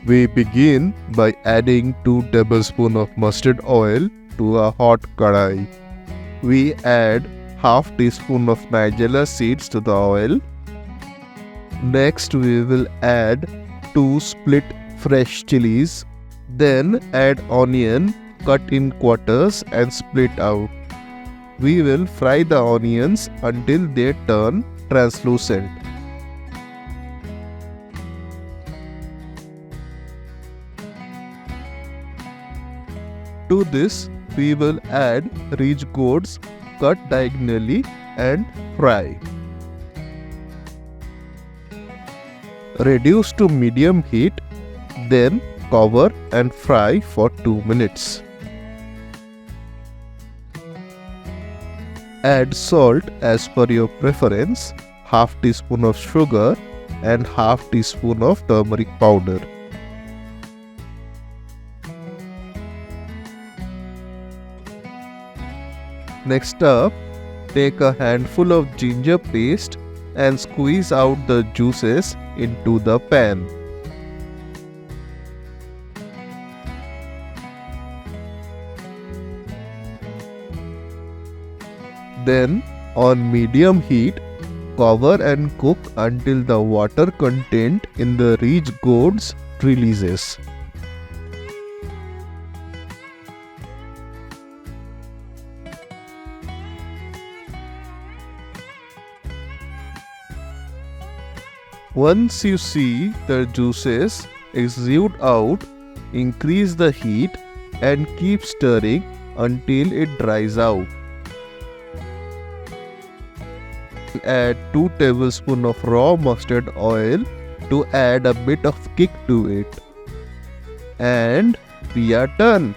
We begin by adding 2 tablespoons of mustard oil to a hot kadai. We add half teaspoon of nigella seeds to the oil. Next we will add 2 split fresh chilies. Then add onion cut in quarters and split out. We will fry the onions until they turn translucent. To this, we will add rich gourds cut diagonally and fry. Reduce to medium heat, then cover and fry for 2 minutes. Add salt as per your preference, half teaspoon of sugar and half teaspoon of turmeric powder. Next up, take a handful of ginger paste and squeeze out the juices into the pan. Then, on medium heat, cover and cook until the water content in the rich gourds releases. Once you see the juices exude out, increase the heat and keep stirring until it dries out. Add 2 tablespoons of raw mustard oil to add a bit of kick to it. And we are done.